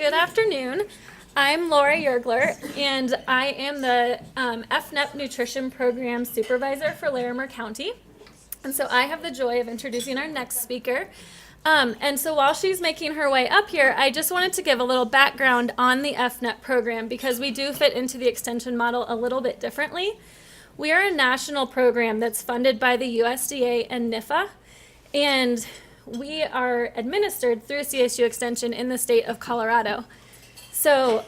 Good afternoon. I'm Laura Yergler, and I am the FNET Nutrition Program Supervisor for Larimer County. And so I have the joy of introducing our next speaker. And so while she's making her way up here, I just wanted to give a little background on the FNET program because we do fit into the extension model a little bit differently. We are a national program that's funded by the USDA and NIFA, and we are administered through CSU Extension in the state of Colorado. So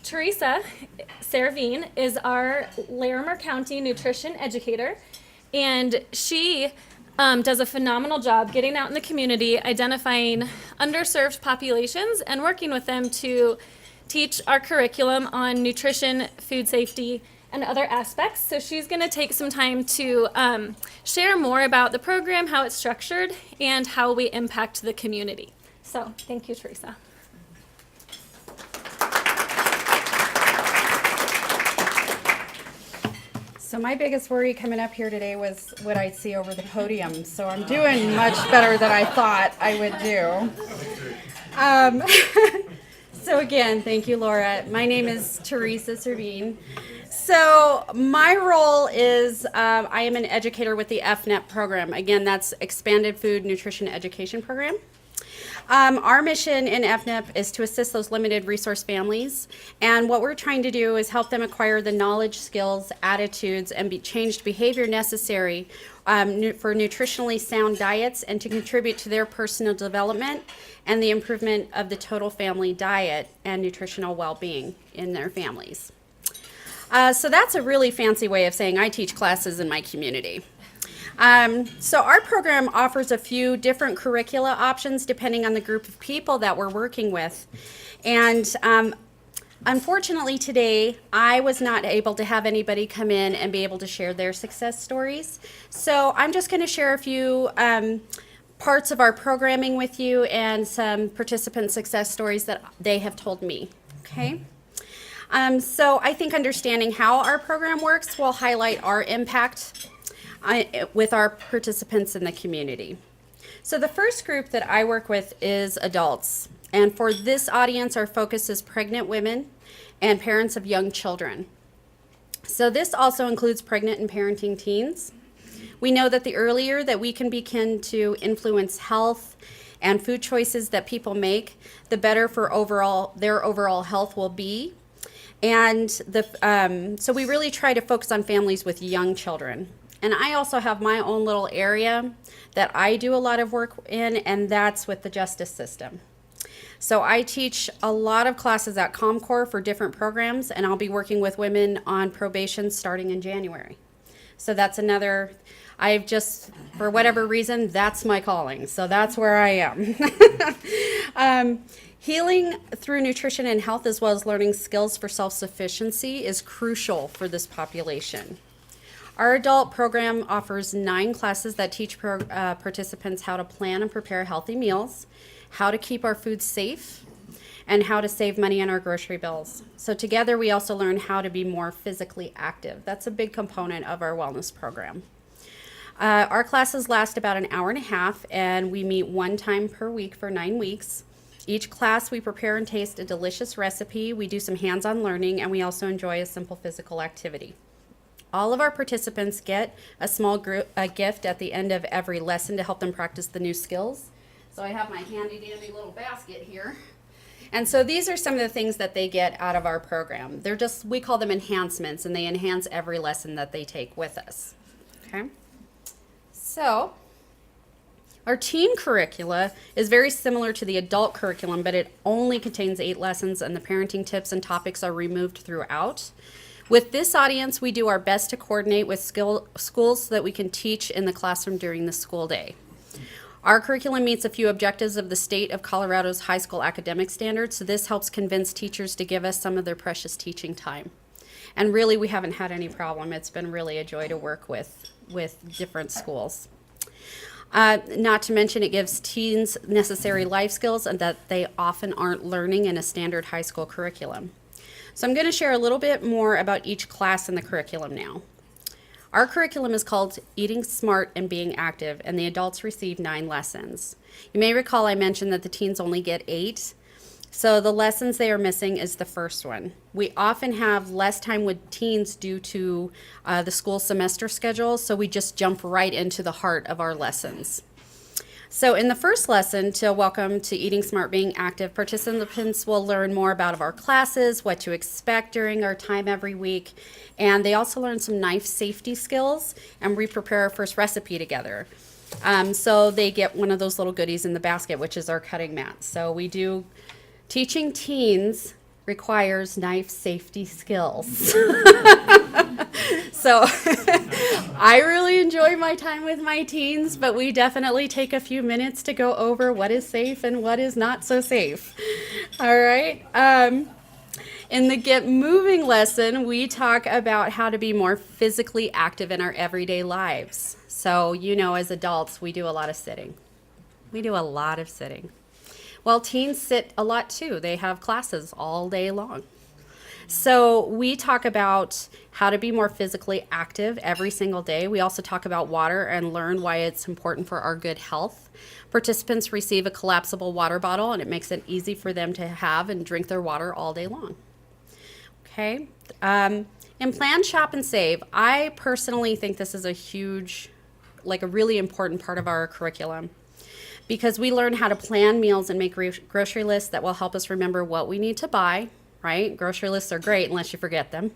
Teresa Servine is our Larimer County nutrition educator, and she does a phenomenal job getting out in the community, identifying underserved populations, and working with them to teach our curriculum on nutrition, food safety, and other aspects. So she's going to take some time to share more about the program, how it's structured, and how we impact the community. So thank you, Teresa. So my biggest worry coming up here today was what I see over the podium. So I'm doing much better than I thought I would do. So again, thank you, Laura. My name is Teresa Servine. So my role is I am an educator with the FNET program. Again, that's Expanded Food Nutrition Education Program. Our mission in FNEP is to assist those limited resource families, and what we're trying to do is help them acquire the knowledge, skills, attitudes, and changed behavior necessary for nutritionally sound diets and to contribute to their personal development and the improvement of the total family diet and nutritional well-being in their families. So that's a really fancy way of saying I teach classes in my community. So our program offers a few different curricula options depending on the group of people that we're working with. And unfortunately today, I was not able to have anybody come in and be able to share their success stories. So I'm just going to share a few parts of our programming with you and some participant success stories that they have told me. Okay? So I think understanding how our program works will highlight our impact with our participants in the community. So the first group that I work with is adults. And for this audience, our focus is pregnant women and parents of young children. So this also includes pregnant and parenting teens. We know that the earlier that we can begin to influence health and food choices that people make, the better for their overall health will be. And so we really try to focus on families with young children. And I also have my own little area that I do a lot of work in, and that's with the justice system. So I teach a lot of classes at ComCore for different programs, and I'll be working with women on probation starting in January. So that's another, for whatever reason, that's my calling. So that's where I am. Healing through nutrition and health, as well as learning skills for self-sufficiency, is crucial for this population. Our adult program offers 9 classes that teach participants how to plan and prepare healthy meals, how to keep our food safe, and how to save money on our grocery bills. So together we also learn how to be more physically active. That's a big component of our wellness program. Our classes last about an hour and a half, and we meet 1 time per week for 9 weeks. Each class we prepare and taste a delicious recipe, we do some hands-on learning, and we also enjoy a simple physical activity. All of our participants get a small gift at the end of every lesson to help them practice the new skills. So I have my handy dandy little basket here. And so these are some of the things that they get out of our program. We call them enhancements, and they enhance every lesson that they take with us. Okay? So our teen curricula is very similar to the adult curriculum, but it only contains 8 lessons, and the parenting tips and topics are removed throughout. With this audience, we do our best to coordinate with schools so that we can teach in the classroom during the school day. Our curriculum meets a few objectives of the state of Colorado's high school academic standards, so this helps convince teachers to give us some of their precious teaching time. And really, we haven't had any problem. It's been really a joy to work with different schools. Not to mention, it gives teens necessary life skills and that they often aren't learning in a standard high school curriculum. So I'm going to share a little bit more about each class in the curriculum now. Our curriculum is called Eating Smart and Being Active, and the adults receive 9 lessons. You may recall I mentioned that the teens only get 8. So the lessons they are missing is the first one. We often have less time with teens due to the school semester schedule, so we just jump right into the heart of our lessons. So in the first lesson, to Welcome to Eating Smart, Being Active, participants will learn more about our classes, what to expect during our time every week, and they also learn some knife safety skills, and we prepare our first recipe together. So they get one of those little goodies in the basket, which is our cutting mat. So we do, teaching teens requires knife safety skills. So I really enjoy my time with my teens, but we definitely take a few minutes to go over what is safe and what is not so safe. All right. In the Get Moving lesson, we talk about how to be more physically active in our everyday lives. So, you know, as adults, we do a lot of sitting. We do a lot of sitting. Well, teens sit a lot too. They have classes all day long. So we talk about how to be more physically active every single day. We also talk about water and learn why it's important for our good health. Participants receive a collapsible water bottle, and it makes it easy for them to have and drink their water all day long. Okay. In Plan, Shop, and Save, I personally think this is a huge, like a really important part of our curriculum, because we learn how to plan meals and make grocery lists that will help us remember what we need to buy, right? Grocery lists are great unless you forget them.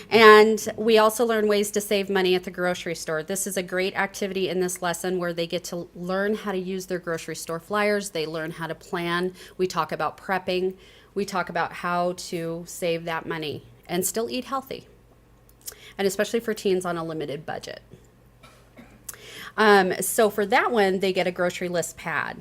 And we also learn ways to save money at the grocery store. This is a great activity in this lesson where they get to learn how to use their grocery store flyers. They learn how to plan. We talk about prepping. We talk about how to save that money and still eat healthy, and especially for teens on a limited budget. So for that one, they get a grocery list pad.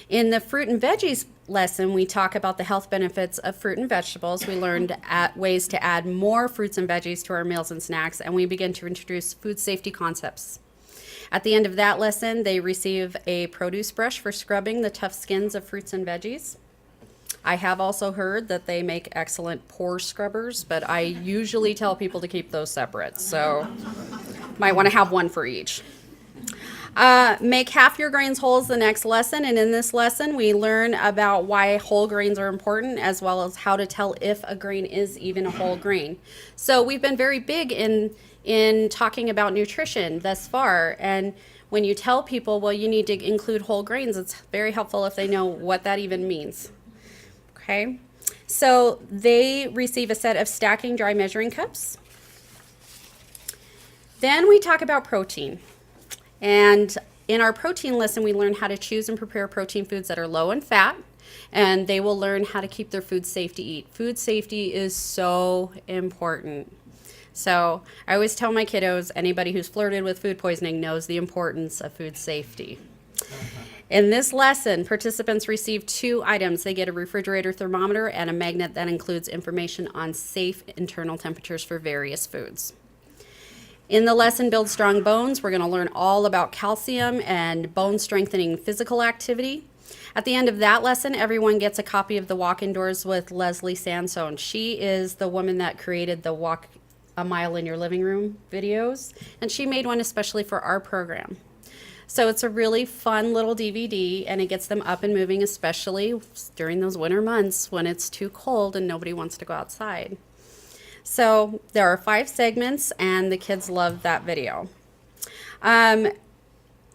In the fruit and veggies lesson, we talk about the health benefits of fruit and vegetables. We learned ways to add more fruits and veggies to our meals and snacks, and we begin to introduce food safety concepts. At the end of that lesson, they receive a produce brush for scrubbing the tough skins of fruits and veggies. I have also heard that they make excellent pore scrubbers, but I usually tell people to keep those separate, so might want to have one for each. Make half your grains whole is the next lesson, and in this lesson we learn about why whole grains are important, as well as how to tell if a grain is even a whole grain. So we've been very big in talking about nutrition thus far, and when you tell people, well, you need to include whole grains, it's very helpful if they know what that even means. Okay, so they receive a set of stacking dry measuring cups. Then we talk about protein. And in our protein lesson, we learn how to choose and prepare protein foods that are low in fat, and they will learn how to keep their food safe to eat. Food safety is so important. So I always tell my kiddos, anybody who's flirted with food poisoning knows the importance of food safety. In this lesson, participants receive 2 items. They get a refrigerator thermometer and a magnet that includes information on safe internal temperatures for various foods. In the lesson, Build Strong Bones, we're going to learn all about calcium and bone strengthening physical activity. At the end of that lesson, everyone gets a copy of the Walk Indoors with Leslie Sansone. She is the woman that created the Walk a Mile in Your Living Room videos, and she made one especially for our program. So it's a really fun little DVD, and it gets them up and moving, especially during those winter months when it's too cold and nobody wants to go outside. So there are 5 segments, and the kids love that video. In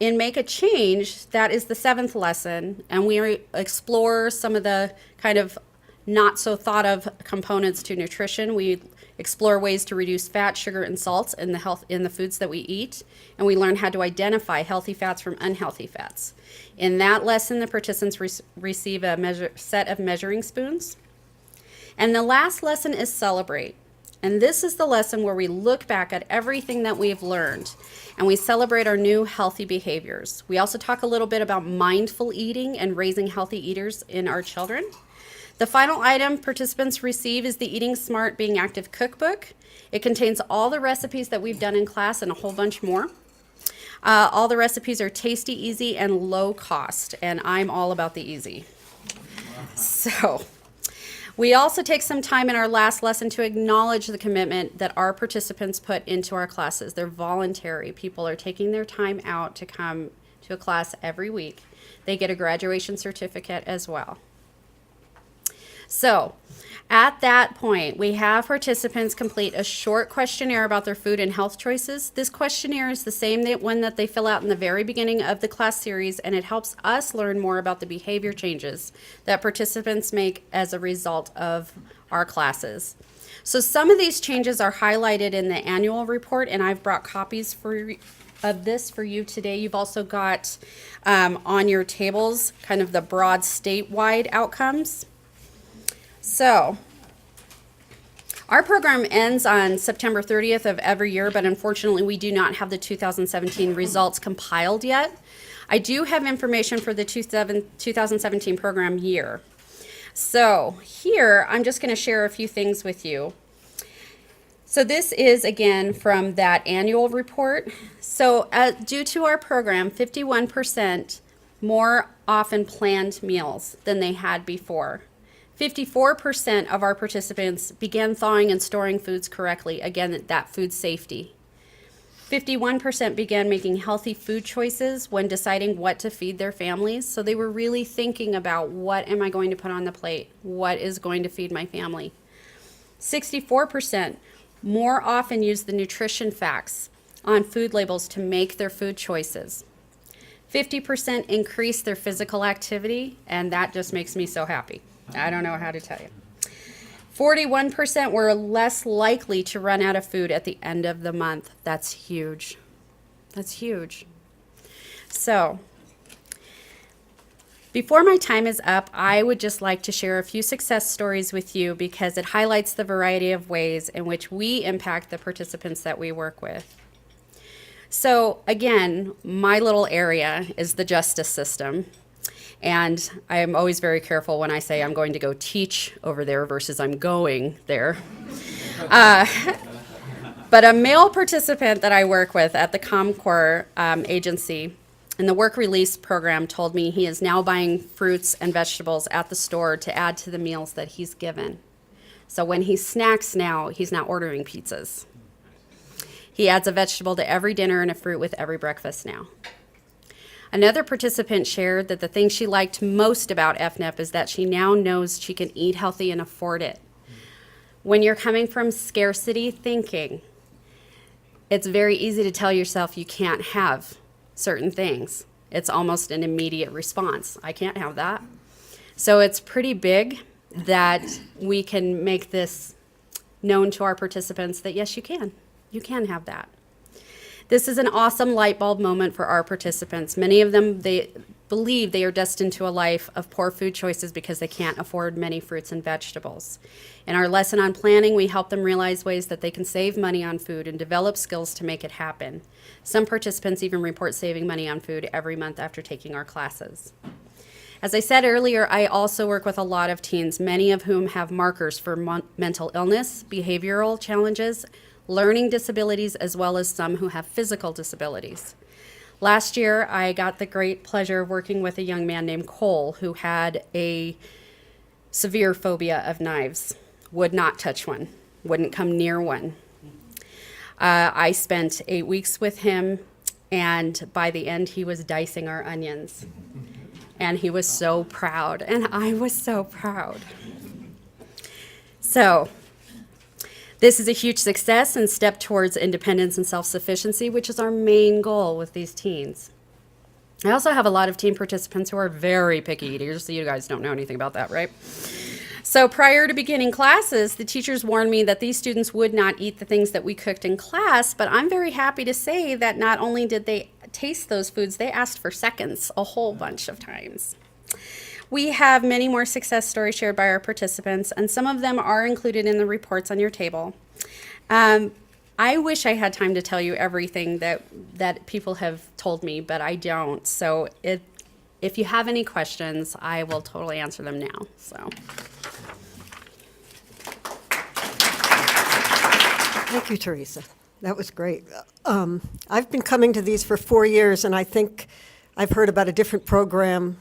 Make a Change, that is the 7th lesson, and we explore some of the kind of not so thought of components to nutrition. We explore ways to reduce fat, sugar, and salts in the foods that we eat, and we learn how to identify healthy fats from unhealthy fats. In that lesson, the participants receive a set of measuring spoons. And the last lesson is Celebrate. And this is the lesson where we look back at everything that we've learned and we celebrate our new healthy behaviors. We also talk a little bit about mindful eating and raising healthy eaters in our children. The final item participants receive is the Eating Smart, Being Active cookbook. It contains all the recipes that we've done in class and a whole bunch more. All the recipes are tasty, easy, and low cost, and I'm all about the easy. So we also take some time in our last lesson to acknowledge the commitment that our participants put into our classes. They're voluntary. People are taking their time out to come to a class every week. They get a graduation certificate as well. So at that point, we have participants complete a short questionnaire about their food and health choices. This questionnaire is the same one that they fill out in the very beginning of the class series, and it helps us learn more about the behavior changes that participants make as a result of our classes. So some of these changes are highlighted in the annual report, and I've brought copies of this for you today. You've also got on your tables kind of the broad statewide outcomes. So, our program ends on September 30th of every year, but unfortunately we do not have the 2017 results compiled yet. I do have information for the 2017 program year. So here, I'm just going to share a few things with you. So this is, again, from that annual report. So due to our program, 51% more often planned meals than they had before. 54% of our participants began thawing and storing foods correctly. Again, that food safety. 51% began making healthy food choices when deciding what to feed their families. So they were really thinking about, what am I going to put on the plate? What is going to feed my family? 64% more often used the nutrition facts on food labels to make their food choices. 50% increased their physical activity, and that just makes me so happy. I don't know how to tell you. 41% were less likely to run out of food at the end of the month. That's huge. That's huge. So, before my time is up, I would just like to share a few success stories with you because it highlights the variety of ways in which we impact the participants that we work with. So, again, my little area is the justice system. And I am always very careful when I say I'm going to go teach over there versus I'm going there. But a male participant that I work with at the ComCorps agency in the work release program told me he is now buying fruits and vegetables at the store to add to the meals that he's given. So when he snacks now, he's not ordering pizzas. He adds a vegetable to every dinner and a fruit with every breakfast now. Another participant shared that the thing she liked most about FNEP is that she now knows she can eat healthy and afford it. When you're coming from scarcity thinking, it's very easy to tell yourself you can't have certain things. It's almost an immediate response. I can't have that. So it's pretty big that we can make this known to our participants that yes, you can. You can have that. This is an awesome light bulb moment for our participants. Many of them, they believe they are destined to a life of poor food choices because they can't afford many fruits and vegetables. In our lesson on planning, we help them realize ways that they can save money on food and develop skills to make it happen. Some participants even report saving money on food every month after taking our classes. As I said earlier, I also work with a lot of teens, many of whom have markers for mental illness, behavioral challenges, learning disabilities, as well as some who have physical disabilities. Last year, I got the great pleasure of working with a young man named Cole who had a severe phobia of knives, would not touch one, wouldn't come near one. I spent 8 weeks with him, and by the end, he was dicing our onions. And he was so proud, and I was so proud. So, this is a huge success and step towards independence and self-sufficiency, which is our main goal with these teens. I also have a lot of teen participants who are very picky eaters, so you guys don't know anything about that, right? So prior to beginning classes, the teachers warned me that these students would not eat the things that we cooked in class, but I'm very happy to say that not only did they taste those foods, they asked for seconds a whole bunch of times. We have many more success stories shared by our participants, and some of them are included in the reports on your table. I wish I had time to tell you everything that people have told me, but I don't. So if you have any questions, I will totally answer them now. So. Thank you, Teresa. That was great. I've been coming to these for 4 years, and I think I've heard about a different program,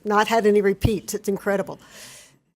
not had any repeats. It's incredible.